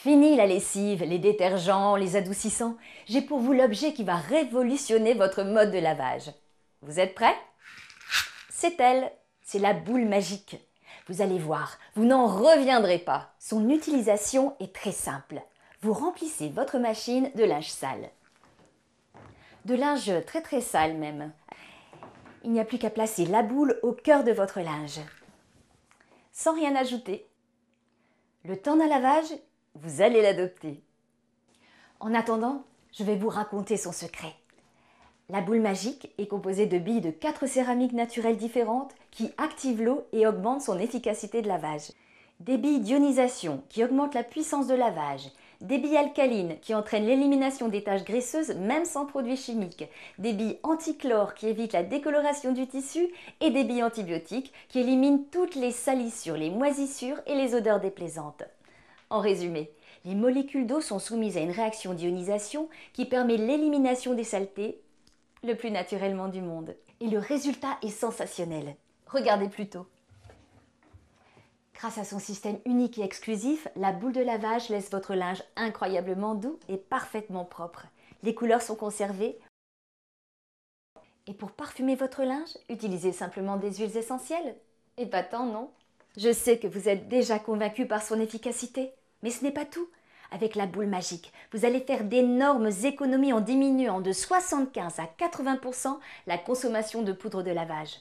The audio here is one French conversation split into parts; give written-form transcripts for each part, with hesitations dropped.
Fini la lessive, les détergents, les adoucissants. J'ai pour vous l'objet qui va révolutionner votre mode de lavage. Vous êtes prêts? C'est elle, c'est la boule magique. Vous allez voir, vous n'en reviendrez pas. Son utilisation est très simple. Vous remplissez votre machine de linge sale. De linge très sale même. Il n'y a plus qu'à placer la boule au cœur de votre linge. Sans rien ajouter. Le temps d'un lavage, vous allez l'adopter. En attendant, je vais vous raconter son secret. La boule magique est composée de billes de 4 céramiques naturelles différentes qui activent l'eau et augmentent son efficacité de lavage. Des billes d'ionisation qui augmentent la puissance de lavage. Des billes alcalines qui entraînent l'élimination des taches graisseuses même sans produits chimiques. Des billes antichlore qui évitent la décoloration du tissu et des billes antibiotiques qui éliminent toutes les salissures, les moisissures et les odeurs déplaisantes. En résumé, les molécules d'eau sont soumises à une réaction d'ionisation qui permet l'élimination des saletés le plus naturellement du monde. Et le résultat est sensationnel. Regardez plutôt. Grâce à son système unique et exclusif, la boule de lavage laisse votre linge incroyablement doux et parfaitement propre. Les couleurs sont conservées. Et pour parfumer votre linge, utilisez simplement des huiles essentielles. Épatant, non? Je sais que vous êtes déjà convaincu par son efficacité, mais ce n'est pas tout. Avec la boule magique, vous allez faire d'énormes économies en diminuant de 75 à 80% la consommation de poudre de lavage.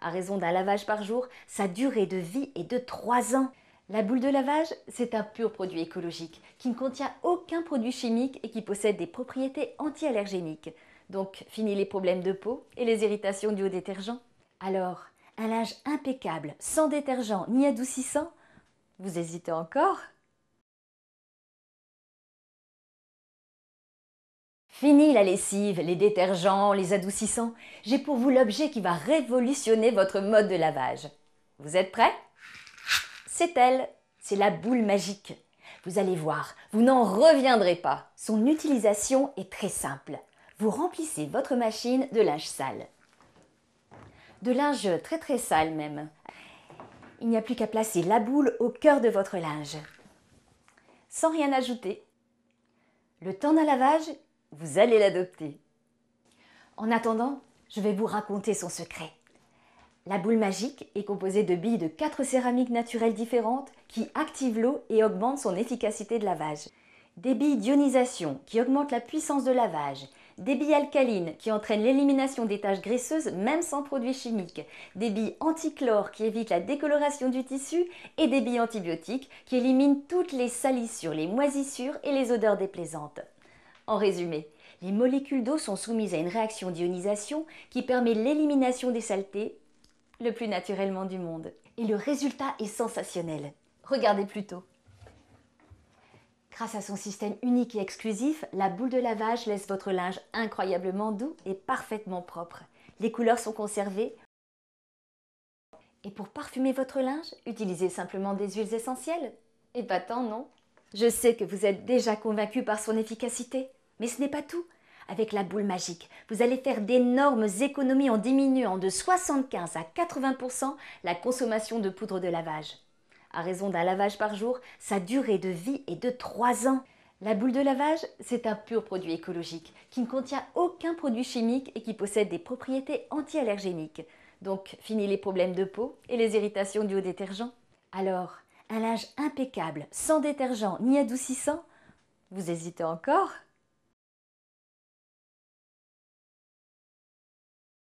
À raison d'un lavage par jour, sa durée de vie est de 3 ans. La boule de lavage, c'est un pur produit écologique qui ne contient aucun produit chimique et qui possède des propriétés anti-allergéniques. Donc, fini les problèmes de peau et les irritations dues aux détergents. Alors, un linge impeccable, sans détergent ni adoucissant? Vous hésitez encore? Fini la lessive, les détergents, les adoucissants. J'ai pour vous l'objet qui va révolutionner votre mode de lavage. Vous êtes prêts? C'est elle, c'est la boule magique. Vous allez voir, vous n'en reviendrez pas. Son utilisation est très simple. Vous remplissez votre machine de linge sale. De linge très sale même. Il n'y a plus qu'à placer la boule au cœur de votre linge. Sans rien ajouter. Le temps d'un lavage, vous allez l'adopter. En attendant, je vais vous raconter son secret. La boule magique est composée de billes de 4 céramiques naturelles différentes qui activent l'eau et augmentent son efficacité de lavage. Des billes d'ionisation qui augmentent la puissance de lavage. Des billes alcalines qui entraînent l'élimination des taches graisseuses même sans produits chimiques. Des billes antichlore qui évitent la décoloration du tissu et des billes antibiotiques qui éliminent toutes les salissures, les moisissures et les odeurs déplaisantes. En résumé, les molécules d'eau sont soumises à une réaction d'ionisation qui permet l'élimination des saletés le plus naturellement du monde. Et le résultat est sensationnel. Regardez plutôt. Grâce à son système unique et exclusif, la boule de lavage laisse votre linge incroyablement doux et parfaitement propre. Les couleurs sont conservées. Et pour parfumer votre linge, utilisez simplement des huiles essentielles. Épatant, non? Je sais que vous êtes déjà convaincu par son efficacité, mais ce n'est pas tout. Avec la boule magique, vous allez faire d'énormes économies en diminuant de 75 à 80% la consommation de poudre de lavage. À raison d'un lavage par jour, sa durée de vie est de 3 ans. La boule de lavage, c'est un pur produit écologique qui ne contient aucun produit chimique et qui possède des propriétés anti-allergéniques. Donc, fini les problèmes de peau et les irritations dues aux détergents. Alors, un linge impeccable, sans détergent ni adoucissant? Vous hésitez encore?